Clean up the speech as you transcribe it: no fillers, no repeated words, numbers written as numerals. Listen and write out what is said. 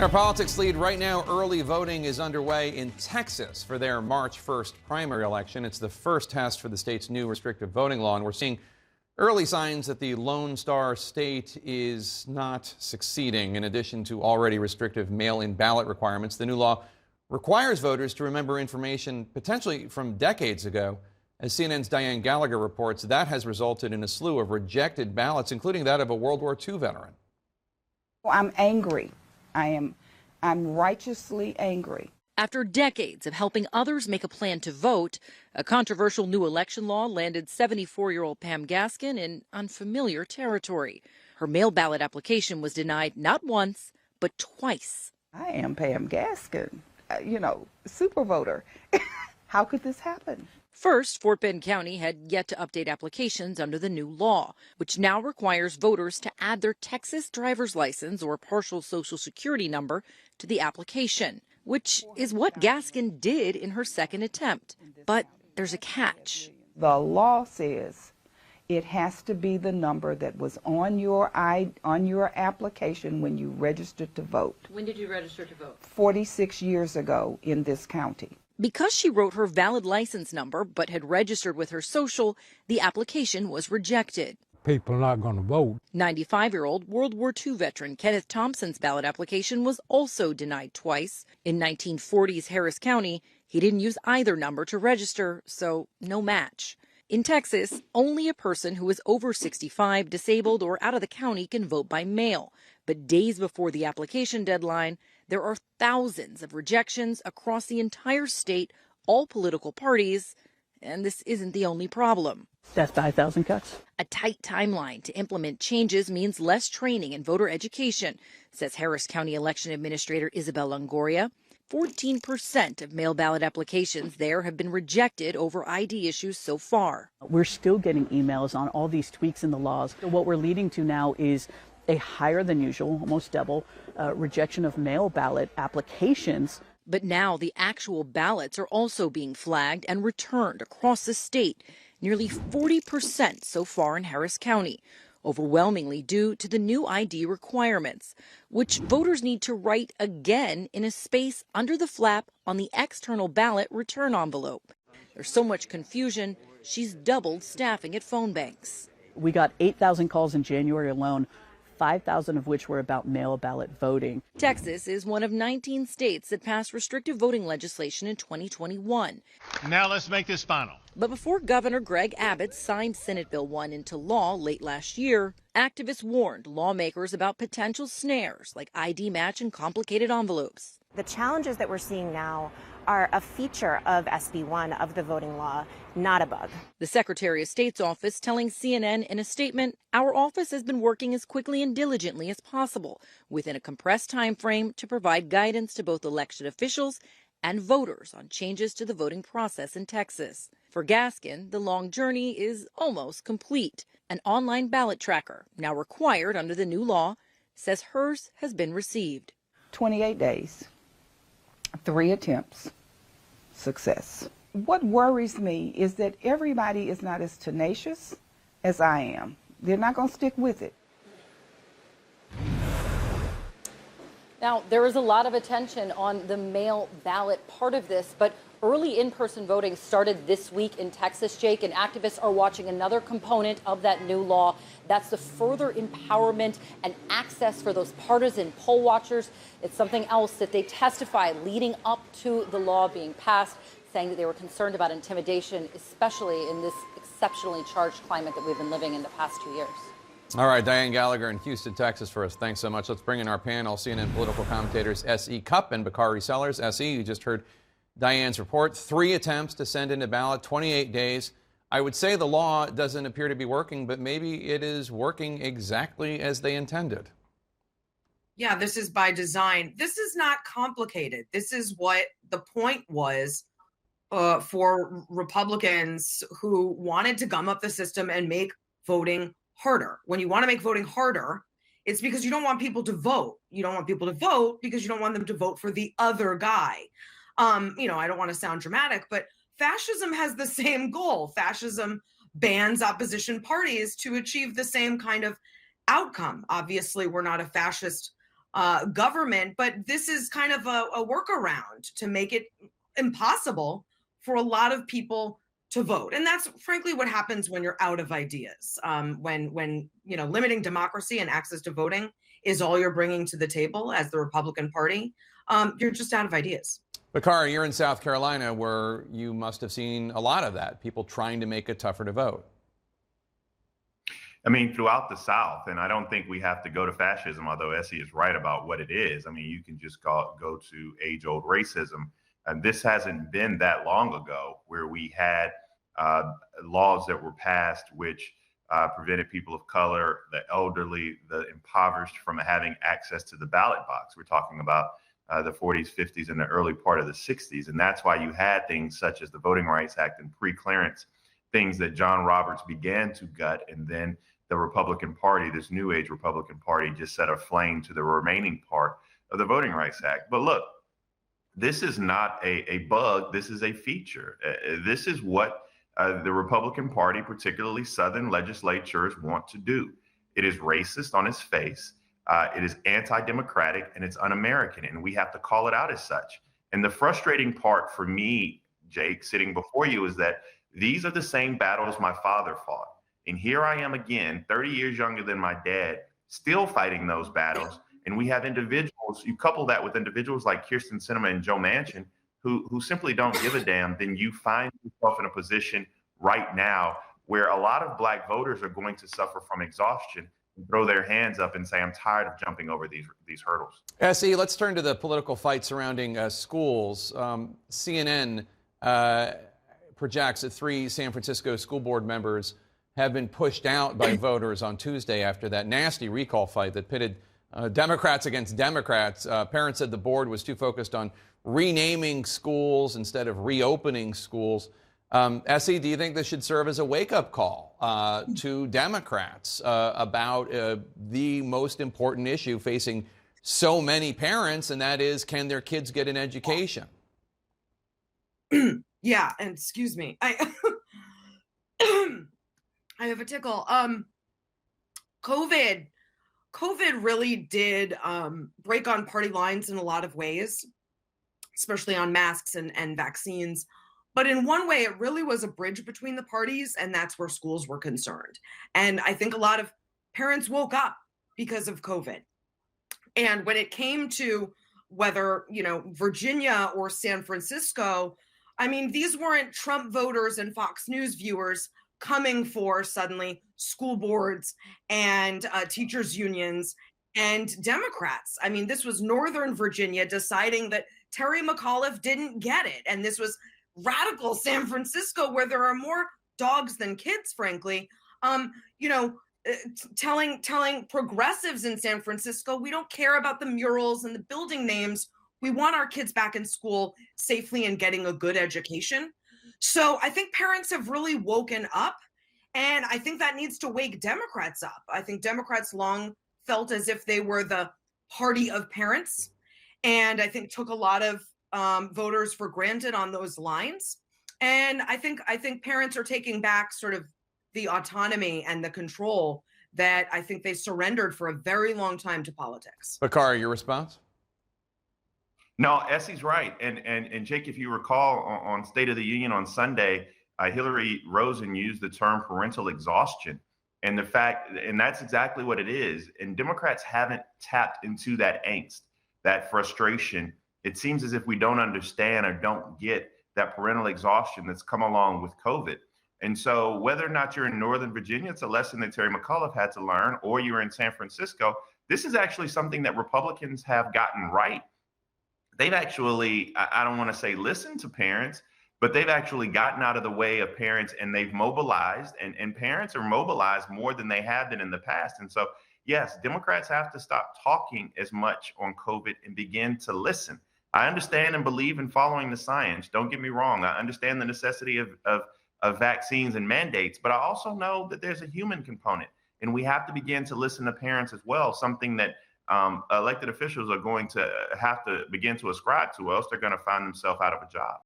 In our politics lead right now, early voting is underway in Texas for their March 1st primary election. It's the first test for the state's new restrictive voting law, and we're seeing early signs that the Lone Star State is not succeeding. In addition to already restrictive mail-in ballot requirements, the new law requires voters to remember information potentially from decades ago. As CNN's Diane Gallagher reports, that has resulted in a slew of rejected ballots, including that of a World War II veteran. I'm angry. I'm righteously angry. After decades of helping others make a plan to vote, a controversial new election law landed 74-year-old Pam Gaskin in unfamiliar territory. Her mail ballot application was denied not once, but twice. I am Pam Gaskin, super voter. How could this happen? First, Fort Bend County had yet to update applications under the new law, which now requires voters to add their Texas driver's license or partial Social Security number to the application, which is what Gaskin did in her second attempt. But there's a catch. The law says it has to be the number that was on your application when you registered to vote. When did you register to vote? 46 years ago in this county. Because she wrote her valid license number but had registered with her social, the application was rejected. People are not going to vote. 95-year-old World War II veteran Kenneth Thompson's ballot application was also denied twice. In 1940s Harris County, he didn't use either number to register, so no match. In Texas, only a person who is over 65, disabled, or out of the county can vote by mail. But days before the application deadline, there are thousands of rejections across the entire state, all political parties, and this isn't the only problem. That's 5,000 cuts. A tight timeline to implement changes means less training and voter education, says Harris County Election Administrator Isabel Longoria. 14% of mail ballot applications there have been rejected over ID issues so far. We're still getting emails on all these tweaks in the laws. What we're leading to now is a higher than usual, almost double, rejection of mail ballot applications. But now the actual ballots are also being flagged and returned across the state, nearly 40% so far in Harris County, overwhelmingly due to the new ID requirements, which voters need to write again in a space under the flap on the external ballot return envelope. There's so much confusion, she's doubled staffing at phone banks. We got 8,000 calls in January alone, 5,000 of which were about mail ballot voting. Texas is one of 19 states that passed restrictive voting legislation in 2021. Now let's make this final. But before Governor Greg Abbott signed Senate Bill 1 into law late last year, activists warned lawmakers about potential snares like ID match and complicated envelopes. The challenges that we're seeing now are a feature of SB 1 of the voting law, not a bug. The Secretary of State's office telling CNN in a statement, "Our office has been working as quickly and diligently as possible within a compressed time frame to provide guidance to both elected officials and voters on changes to the voting process in Texas." For Gaskin, the long journey is almost complete. An online ballot tracker, now required under the new law, says hers has been received. 28 days, 3 attempts, success. What worries me is that everybody is not as tenacious as I am. They're not going to stick with it. Now, there is a lot of attention on the mail ballot part of this, but early in-person voting started this week in Texas, Jake, and activists are watching another component of that new law. That's the further empowerment and access for those partisan poll watchers. It's something else that they testified leading up to the law being passed, saying that they were concerned about intimidation, especially in this exceptionally charged climate that we've been living in the past 2 years. All right, Diane Gallagher in Houston, Texas for us. Thanks so much. Let's bring in our panel, CNN political commentators S.E. Cupp and Bakari Sellers. S.E., you just heard Diane's report. 3 attempts to send in a ballot, 28 days. I would say the law doesn't appear to be working, but maybe it is working exactly as they intended. Yeah, this is by design. This is not complicated. This is what the point was for Republicans who wanted to gum up the system and make voting harder. When you want to make voting harder, it's because you don't want people to vote. You don't want people to vote because you don't want them to vote for the other guy. I don't want to sound dramatic, but fascism has the same goal. Fascism bans opposition parties to achieve the same kind of outcome. Obviously, we're not a fascist government, but this is kind of a workaround to make it impossible for a lot of people to vote. And that's frankly what happens when you're out of ideas. When limiting democracy and access to voting is all you're bringing to the table as the Republican Party, you're just out of ideas. Bakari, you're in South Carolina, where you must have seen a lot of that, people trying to make it tougher to vote. I mean, throughout the South, and I don't think we have to go to fascism, although Essie is right about what it is. I mean, you can just go to age-old racism. And this hasn't been that long ago where we had laws that were passed which prevented people of color, the elderly, the impoverished from having access to the ballot box. We're talking about the 40s, 50s, and the early part of the 60s. And that's why you had things such as the Voting Rights Act and pre-clearance, things that John Roberts began to gut. And then the Republican Party, this new age Republican Party, just set a flame to the remaining part of the Voting Rights Act. But look, this is not a bug. This is a feature. This is what the Republican Party, particularly Southern legislatures, want to do. It is racist on its face. It is anti-democratic, and it's un-American, and we have to call it out as such. And the frustrating part for me, Jake, sitting before you, is that these are the same battles my father fought. And here I am again, 30 years younger than my dad, still fighting those battles. And we have individuals, you couple that with individuals like Kyrsten Sinema and Joe Manchin, who simply don't give a damn, then you find yourself in a position right now where a lot of Black voters are going to suffer from exhaustion and throw their hands up and say, I'm tired of jumping over these hurdles. Essie, let's turn to the political fight surrounding schools. CNN projects that 3 San Francisco school board members have been pushed out by voters on Tuesday after that nasty recall fight that pitted Democrats against Democrats. Parents said the board was too focused on renaming schools instead of reopening schools. Essie, do you think this should serve as a wake-up call to Democrats about the most important issue facing so many parents, and that is, can their kids get an education? Yeah, and excuse me, I have a tickle. COVID really did break on party lines in a lot of ways, especially on masks and vaccines. But in one way, it really was a bridge between the parties, and that's where schools were concerned. And I think a lot of parents woke up because of COVID. And when it came to whether, Virginia or San Francisco, I mean, these weren't Trump voters and Fox News viewers coming for suddenly school boards and teachers unions and Democrats. I mean, this was Northern Virginia deciding that Terry McAuliffe didn't get it. And this was radical San Francisco, where there are more dogs than kids, frankly, telling progressives in San Francisco, we don't care about the murals and the building names. We want our kids back in school safely and getting a good education. So I think parents have really woken up, and I think that needs to wake Democrats up. I think Democrats long felt as if they were the party of parents, and I think took a lot of voters for granted on those lines. And I think parents are taking back sort of the autonomy and the control that I think they surrendered for a very long time to politics. Bakari, your response? No, Essie's right. And Jake, if you recall on State of the Union on Sunday, Hillary Rosen used the term parental exhaustion. And that's exactly what it is. And Democrats haven't tapped into that angst, that frustration. It seems as if we don't understand or don't get that parental exhaustion that's come along with COVID. And so whether or not you're in Northern Virginia, it's a lesson that Terry McAuliffe had to learn, or you're in San Francisco, this is actually something that Republicans have gotten right. They've actually, I don't want to say listen to parents, but they've actually gotten out of the way of parents, and they've mobilized, and parents are mobilized more than they have been in the past. And so, yes, Democrats have to stop talking as much on COVID and begin to listen. I understand and believe in following the science. Don't get me wrong. I understand the necessity of vaccines and mandates, but I also know that there's a human component, and we have to begin to listen to parents as well, something that elected officials are going to have to begin to ascribe to, or else they're going to find themselves out of a job.